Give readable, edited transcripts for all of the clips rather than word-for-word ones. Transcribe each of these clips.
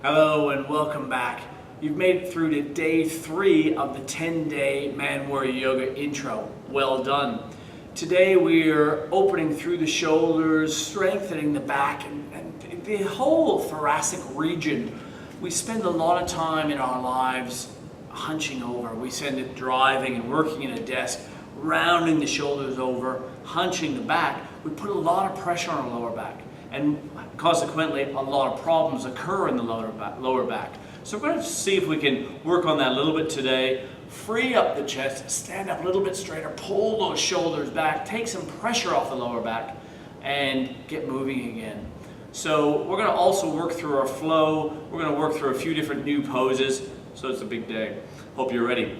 Hello and welcome back. You've made it through to day 3 of the 10-day Man Warrior Yoga intro. Well done. Today we're opening through the shoulders, strengthening the back and the whole thoracic region. We spend a lot of time in our lives hunching over. We spend it driving and working in a desk, rounding the shoulders over, hunching the back. We put a lot of pressure on our lower back. And consequently, a lot of problems occur in the lower back. So we're going to see if we can work on that a little bit today. Free up the chest, stand up a little bit straighter, pull those shoulders back, take some pressure off the lower back, and get moving again. So we're going to also work through our flow. We're going to work through a few different new poses. So it's a big day. Hope you're ready.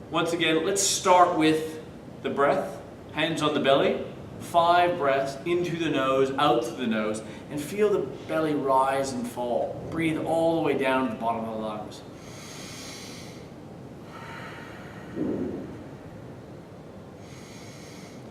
Once again, let's start with the breath. Hands on the belly. 5 breaths into the nose, out through the nose, and feel the belly rise and fall. Breathe all the way down to the bottom of the lungs.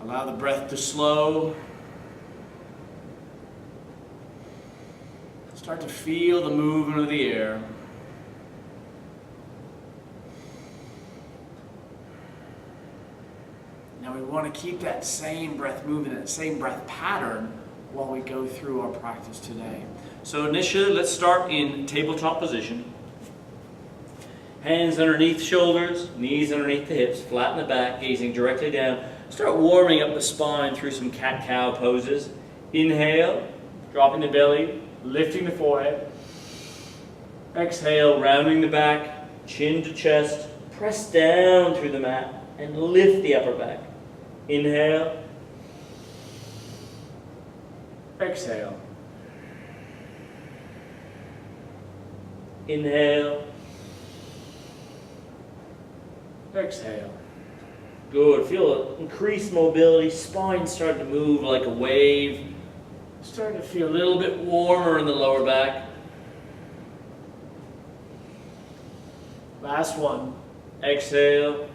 Allow the breath to slow. Start to feel the movement of the air. Now we want to keep that same breath movement, that same breath pattern while we go through our practice today. So initially, let's start in tabletop position. Hands underneath shoulders, knees underneath the hips, flatten the back, gazing directly down. Start warming up the spine through some cat-cow poses. Inhale, dropping the belly, lifting the forehead. Exhale, rounding the back, chin to chest, press down through the mat, and lift the upper back. Inhale. Exhale. Inhale. Exhale. Good. Feel increased mobility. Spine starting to move like a wave. Starting to feel a little bit warmer in the lower back. Last one. Exhale.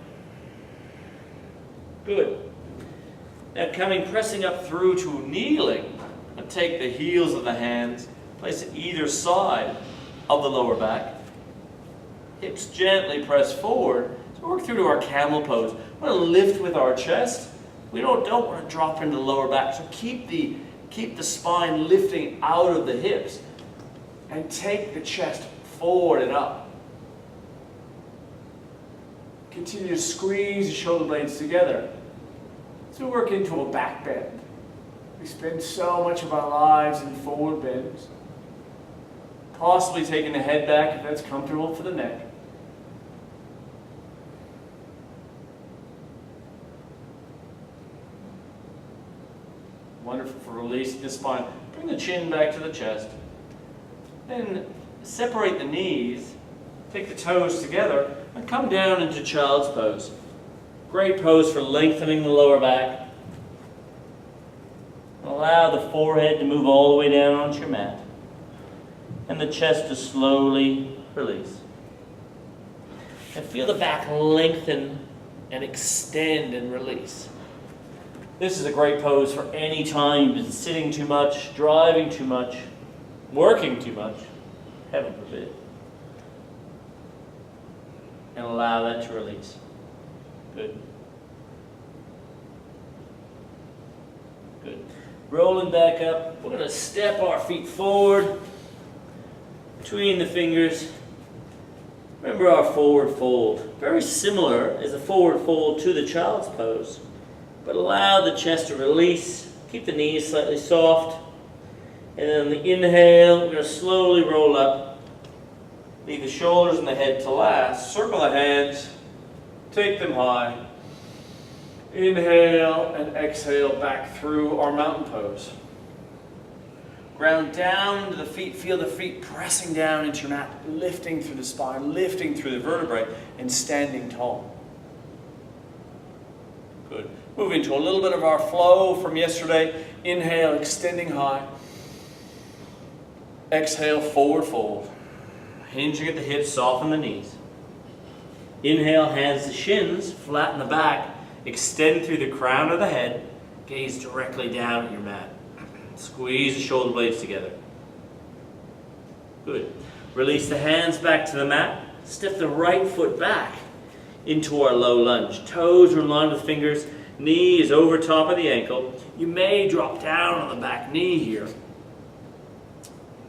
Good. Now pressing up through to kneeling, and take the heels of the hands, place it either side of the lower back. Hips gently press forward. So work through to our camel pose. We want to lift with our chest. We don't want to drop into the lower back. So keep the spine lifting out of the hips, and take the chest forward and up. Continue to squeeze the shoulder blades together. So we work into a back bend. We spend so much of our lives in forward bends. Possibly taking the head back if that's comfortable for the neck. Wonderful for releasing the spine. Bring the chin back to the chest. Then separate the knees. Take the toes together and come down into child's pose. Great pose for lengthening the lower back. Allow the forehead to move all the way down onto your mat. And the chest to slowly release. And feel the back lengthen and extend and release. This is a great pose for any time you've been sitting too much, driving too much, working too much. Heaven forbid. And allow that to release. Good. Good. Rolling back up. We're going to step our feet forward between the fingers. Remember our forward fold. Very similar as a forward fold to the child's pose. But allow the chest to release. Keep the knees slightly soft. And then on the inhale, we're going to slowly roll up. Leave the shoulders and the head to last. Circle the hands. Take them high. Inhale and exhale back through our mountain pose. Ground down to the feet. Feel the feet pressing down into your mat, lifting through the spine, lifting through the vertebrae, and standing tall. Good. Moving to a little bit of our flow from yesterday. Inhale, extending high. Exhale, forward fold. Hinging at the hips, soften the knees. Inhale, hands to shins, flatten the back, extend through the crown of the head, gaze directly down at your mat. Squeeze the shoulder blades together. Good. Release the hands back to the mat. Step the right foot back into our low lunge. Toes are in line with fingers. Knee is over top of the ankle. You may drop down on the back knee here,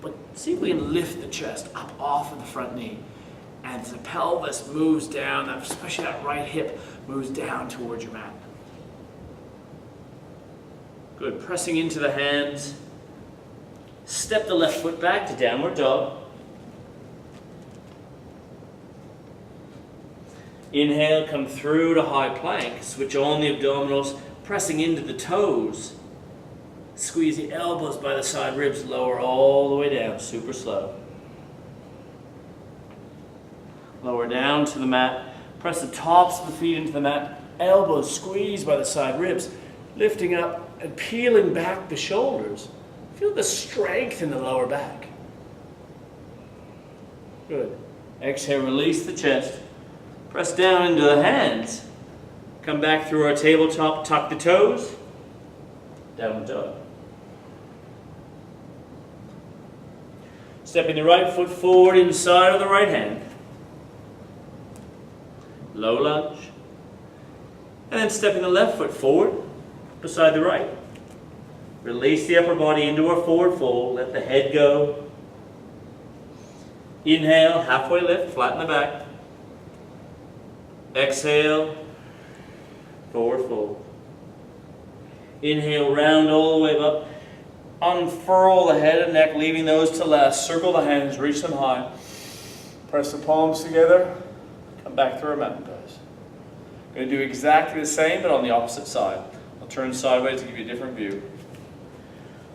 but see if we can lift the chest up off of the front knee. And the pelvis moves down, especially that right hip moves down towards your mat. Good. Pressing into the hands. Step the left foot back to downward dog. Inhale, come through to high plank. Switch on the abdominals, pressing into the toes. Squeeze the elbows by the side ribs, lower all the way down, super slow. Lower down to the mat. Press the tops of the feet into the mat. Elbows squeezed by the side ribs. Lifting up and peeling back the shoulders. Feel the strength in the lower back. Good. Exhale, release the chest. Press down into the hands. Come back through our tabletop, tuck the toes. Downward dog. Stepping the right foot forward inside of the right hand. Low lunge. And then stepping the left foot forward beside the right. Release the upper body into our forward fold. Let the head go. Inhale, halfway lift, flatten the back. Exhale, forward fold. Inhale, round all the way up. Unfurl the head and neck, leaving those to last. Circle the hands, reach them high. Press the palms together. Come back through a mountain pose. Going to do exactly the same, but on the opposite side. I'll turn sideways to give you a different view.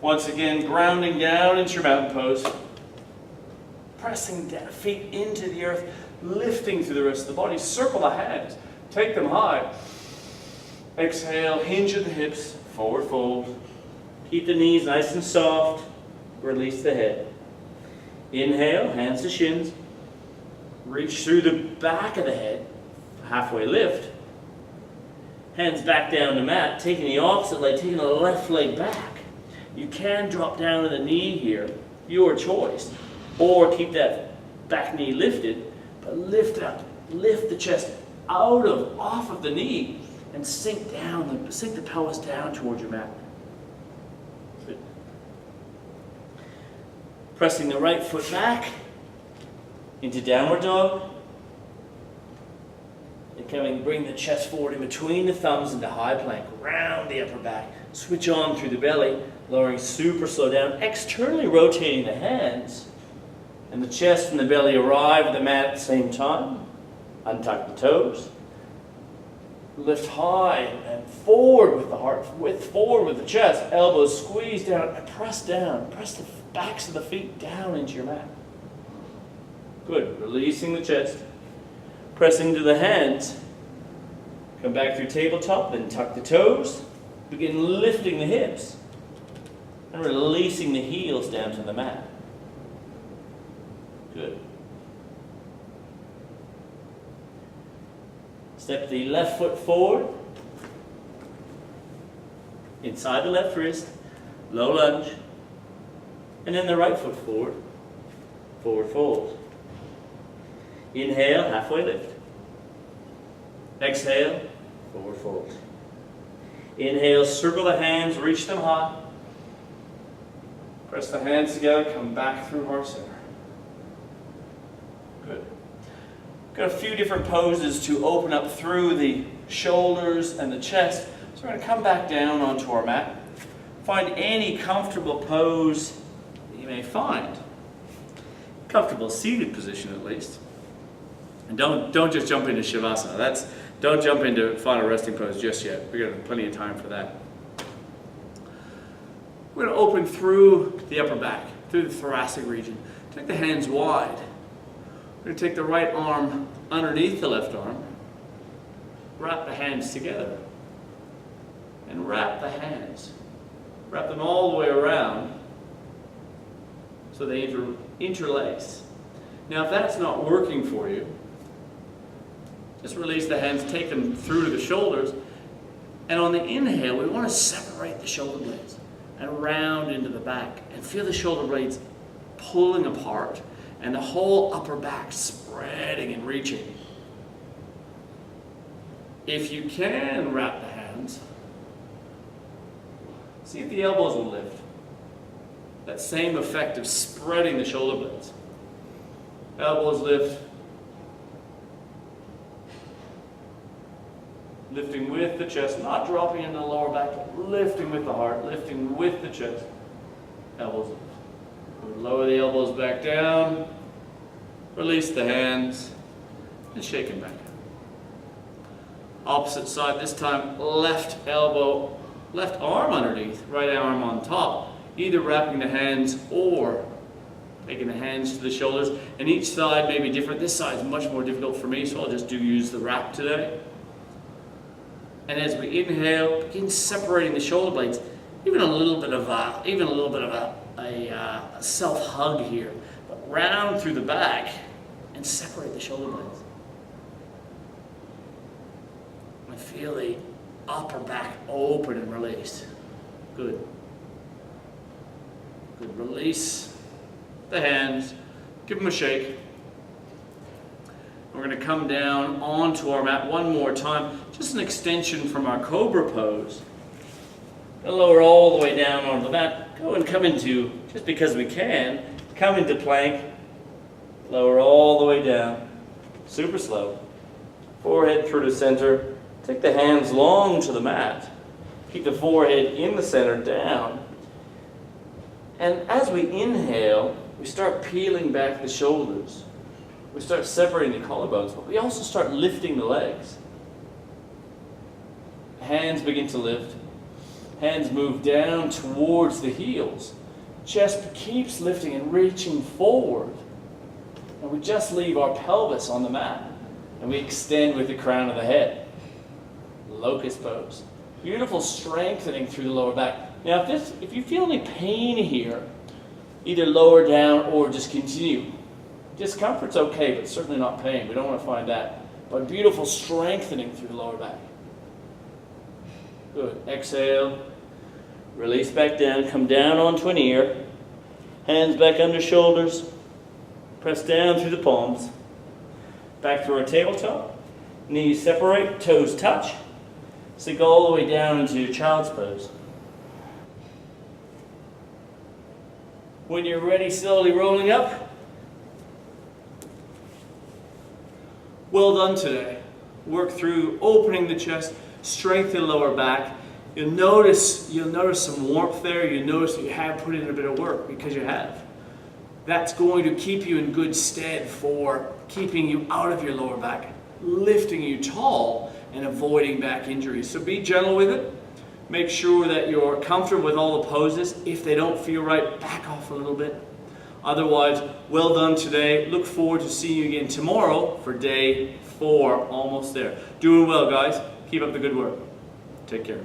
Once again, grounding down into your mountain pose. Pressing down, feet into the earth, lifting through the rest of the body. Circle the hands, take them high. Exhale, hinge at the hips, forward fold. Keep the knees nice and soft. Release the head. Inhale, hands to shins. Reach through the back of the head, halfway lift. Hands back down to mat, taking the opposite leg, taking the left leg back. You can drop down to the knee here, your choice. Or keep that back knee lifted, but lift it up. Lift the chest off of the knee and sink the pelvis down towards your mat. Good. Pressing the right foot back into downward dog. And bring the chest forward in between the thumbs into high plank. Round the upper back. Switch on through the belly, lowering super slow down. Externally rotating the hands. And the chest and the belly arrive at the mat at the same time. Untuck the toes. Lift high and forward with the heart, forward with the chest. Elbows squeeze down and press down. Press the backs of the feet down into your mat. Good. Releasing the chest. Pressing to the hands. Come back through tabletop, then tuck the toes. Begin lifting the hips. And releasing the heels down to the mat. Good. Step the left foot forward. Inside the left wrist. Low lunge. And then the right foot forward. Forward fold. Inhale, halfway lift. Exhale, forward fold. Inhale, circle the hands, reach them high. Press the hands together, come back through heart center. Good. Got a few different poses to open up through the shoulders and the chest. So we're going to come back down onto our mat. Find any comfortable pose that you may find. Comfortable seated position at least. And don't just jump into Shavasana. Don't jump into final resting pose just yet. We've got plenty of time for that. We're going to open through the upper back, through the thoracic region. Take the hands wide. We're going to take the right arm underneath the left arm. Wrap the hands together. And wrap the hands. Wrap them all the way around so they interlace. Now if that's not working for you, just release the hands, take them through to the shoulders, and on the inhale, we want to separate the shoulder blades and round into the back and feel the shoulder blades pulling apart. and the whole upper back spreading and reaching. If you can wrap the hands, see if the elbows will lift. That same effect of spreading the shoulder blades. Elbows lift. Lifting with the chest, not dropping into the lower back, but lifting with the heart, lifting with the chest. Elbows lift. We'll lower the elbows back down. Release the hands and shake them back. Opposite side, this time left elbow, left arm underneath, right arm on top. Either wrapping the hands or taking the hands to the shoulders. And each side may be different. This side is much more difficult for me, so I'll just use the wrap today. And as we inhale, begin separating the shoulder blades. Even a little bit of a self-hug here. But round through the back and separate the shoulder blades. And feel the upper back open and released. Good. Good. Release the hands. Give them a shake. We're going to come down onto our mat one more time. Just an extension from our cobra pose. We'll lower all the way down onto the mat. Go and come into, just because we can, come into plank. Lower all the way down. Super slow. Forehead through the center. Take the hands long to the mat. Keep the forehead in the center down. And as we inhale, we start peeling back the shoulders. We start separating the collarbones, but we also start lifting the legs. Hands begin to lift. Hands move down towards the heels. Chest keeps lifting and reaching forward. And we just leave our pelvis on the mat. And we extend with the crown of the head. Locust pose. Beautiful strengthening through the lower back. Now if you feel any pain here, either lower down or just continue. Discomfort's okay, but certainly not pain. We don't want to find that. But beautiful strengthening through the lower back. Good. Exhale. Release back down. Come down onto an ear. Hands back under shoulders. Press down through the palms. Back through our tabletop. Knees separate. Toes touch. Sink all the way down into your child's pose. When you're ready, slowly rolling up. Well done today. Work through opening the chest, strengthen the lower back. You'll notice some warmth there. You'll notice that you have put in a bit of work, because you have. That's going to keep you in good stead for keeping you out of your lower back, lifting you tall, and avoiding back injuries. So be gentle with it. Make sure that you're comfortable with all the poses. If they don't feel right, back off a little bit. Otherwise, well done today. Look forward to seeing you again tomorrow for day 4. Almost there. Doing well, guys. Keep up the good work. Take care.